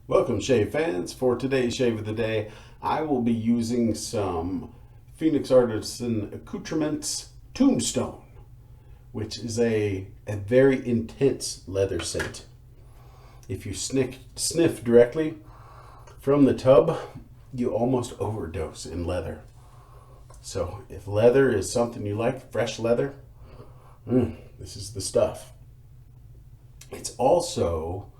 Welcome, shave fans. For today's shave of the day, I will be using some Phoenix Artisan Accoutrements Tombstone, which is a very intense leather scent. If you sniff directly from the tub, you almost overdose in leather. So if leather is something you like, fresh leather, this is the stuff. It's also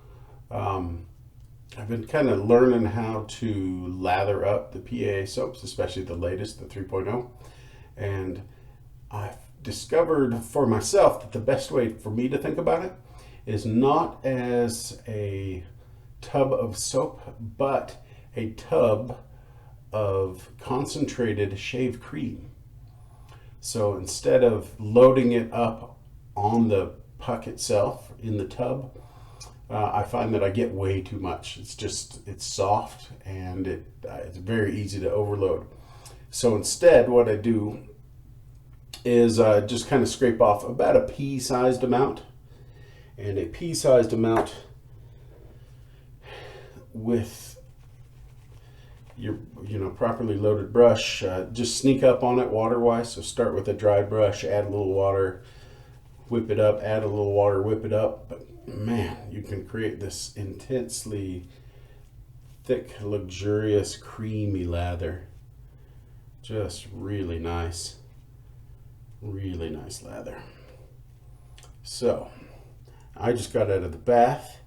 I've been kind of learning how to lather up the PAA soaps, especially the latest, the 3.0. And I've discovered for myself that the best way for me to think about it is not as a tub of soap, but a tub of concentrated shave cream. So instead of loading it up on the puck itself in the tub, I find that I get way too much. It's soft and it's very easy to overload. So instead, what I do is just kind of scrape off about a pea-sized amount, and a pea-sized amount with your properly loaded brush. Just sneak up on it water-wise. So start with a dry brush, add a little water, whip it up, add a little water, whip it up. But man, you can create this intensely thick, luxurious, creamy lather. Just really nice lather. So I just got out of the bath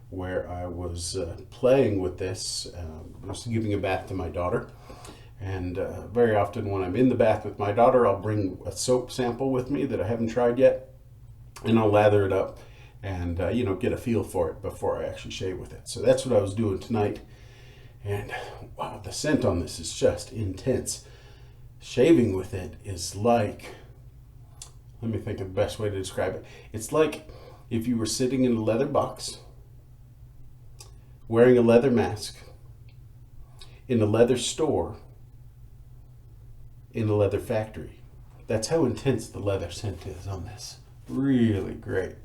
where I was playing with this. I was giving a bath to my daughter. And very often when I'm in the bath with my daughter, I'll bring a soap sample with me that I haven't tried yet, and I'll lather it up and get a feel for it before I actually shave with it. So that's what I was doing tonight, and wow, the scent on this is just intense. Shaving with it is like, let me think of the best way to describe it. It's like if you were sitting in a leather box, wearing a leather mask, in a leather store, in a leather factory. That's how intense the leather scent is on this. Really great.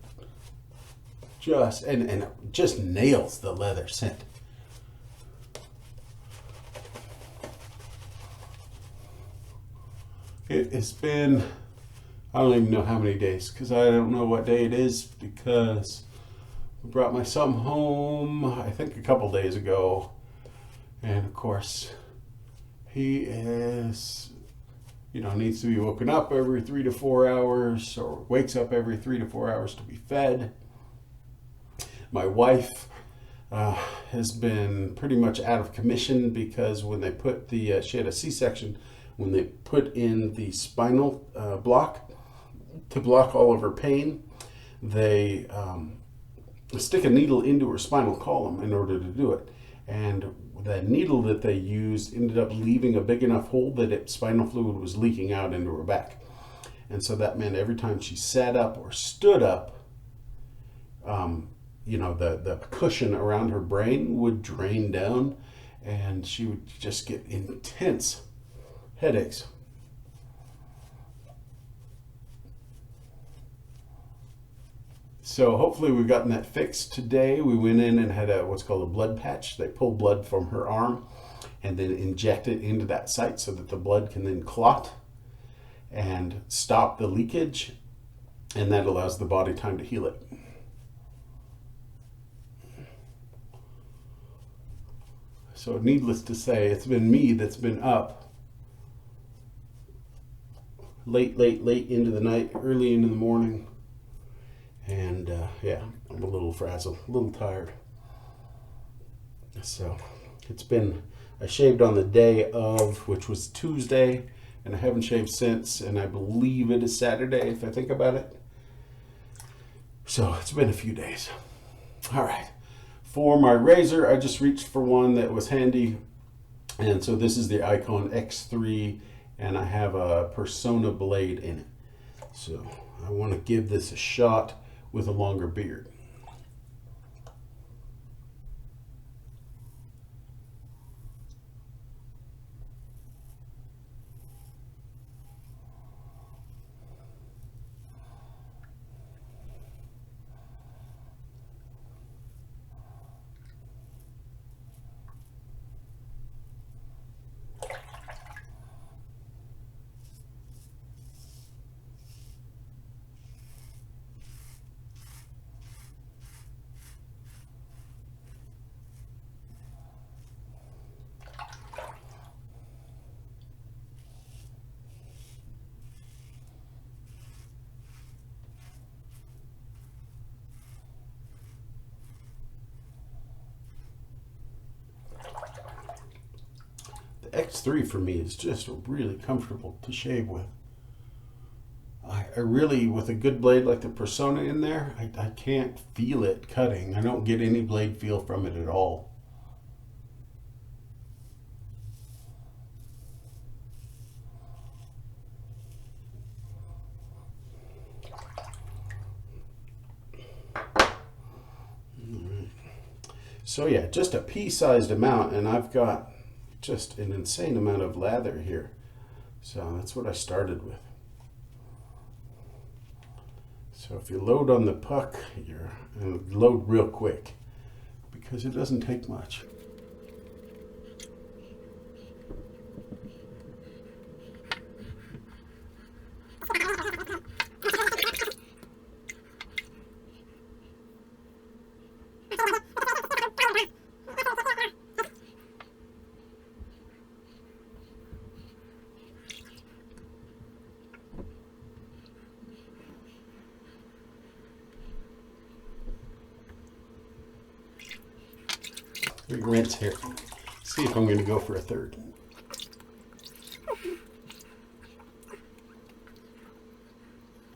And it just nails the leather scent. It has been, I don't even know how many days, because I don't know what day it is, because I brought my son home, I think a couple days ago, and of course he is, needs to be woken up every 3 to 4 hours, or wakes up every 3 to 4 hours to be fed. My wife has been pretty much out of commission because when they put she had a C-section, when they put in the spinal block to block all of her pain, they stick a needle into her spinal column in order to do it. And the needle that they used ended up leaving a big enough hole that spinal fluid was leaking out into her back. And so that meant every time she sat up or stood up, the cushion around her brain would drain down, and she would just get intense headaches. So hopefully we've gotten that fixed today. We went in and had what's called a blood patch. They pull blood from her arm and then inject it into that site so that the blood can then clot and stop the leakage, and that allows the body time to heal it. So needless to say, it's been me that's been up late into the night, early into the morning. And I'm a little frazzled, a little tired. So I shaved on the day of, which was Tuesday, and I haven't shaved since, and I believe it is Saturday if I think about it. So it's been a few days. All right. For my razor, I just reached for one that was handy. And so this is the Icon X3, and I have a Persona blade in it. So I want to give this a shot with a longer beard. X3 for me is just really comfortable to shave with. I really, with a good blade like the Persona in there, I can't feel it cutting. I don't get any blade feel from it at all. So yeah, just a pea-sized amount, and I've got just an insane amount of lather here. So that's what I started with. So if you load on the puck, you're load real quick because it doesn't take much. Big rinse here. See if I'm going to go for a third.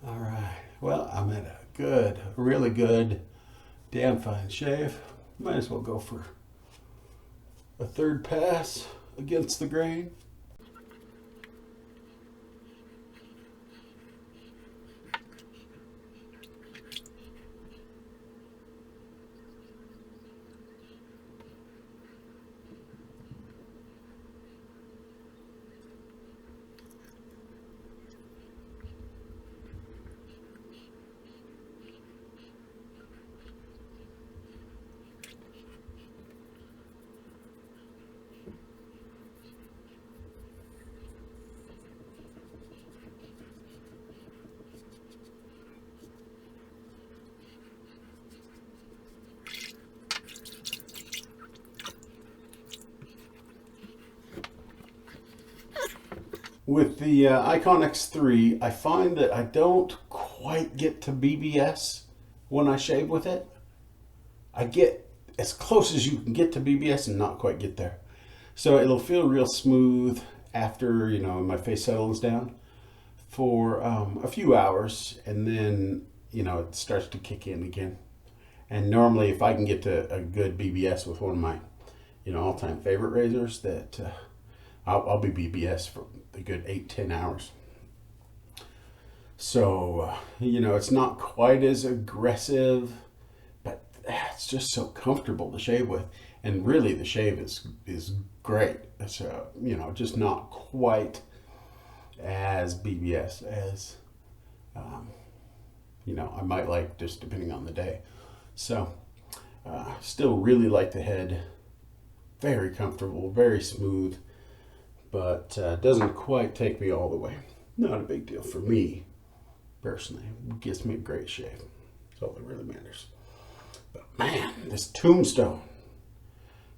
All right. Well, I'm at a good, really good, damn fine shave. Might as well go for a third pass against the grain. With the Icon X3, I find that I don't quite get to BBS when I shave with it. I get as close as you can get to BBS and not quite get there. So it'll feel real smooth after, you know, my face settles down for a few hours, and then, you know, it starts to kick in again. And normally if I can get to a good BBS with one of my, you know, all-time favorite razors, that I'll be BBS for a good 8-10 hours. So, you know, it's not quite as aggressive, but it's just so comfortable to shave with. And really the shave is great. It's, you know, just not quite as BBS as, you know, I might like, just depending on the day. So, still really like the head. Very comfortable, very smooth. But doesn't quite take me all the way. Not a big deal for me, personally. It gives me a great shave. That's all that really matters. But man, this Tombstone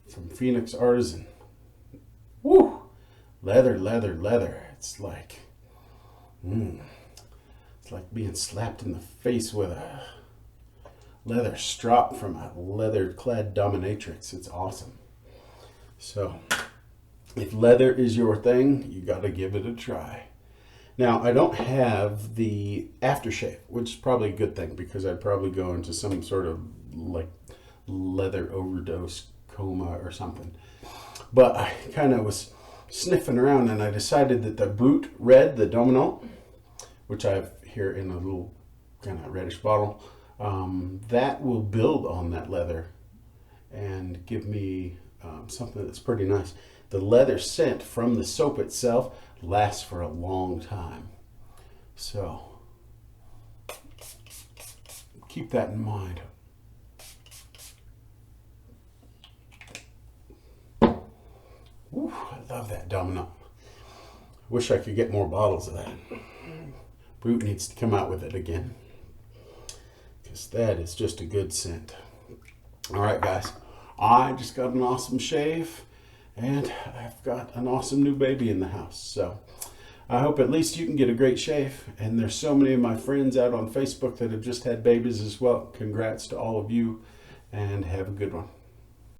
from Phoenix Artisan. Woo! Leather, leather, leather. It's like, it's like being slapped in the face with a leather strop from a leather-clad dominatrix. It's awesome. So, if leather is your thing, you got to give it a try. Now, I don't have the aftershave, which is probably a good thing because I'd probably go into some sort of like leather overdose coma or something. But I kind of was sniffing around and I decided that the Brute Red, the Dominant, which I have here in a little kind of reddish bottle, that will build on that leather and give me something that's pretty nice. The leather scent from the soap itself lasts for a long time. So keep that in mind. Ooh, I love that Dominant. Wish I could get more bottles of that. Brute needs to come out with it again, because that is just a good scent. All right, guys, I just got an awesome shave. And I've got an awesome new baby in the house. So I hope at least you can get a great shave. And there's so many of my friends out on Facebook that have just had babies as well. Congrats to all of you and have a good one.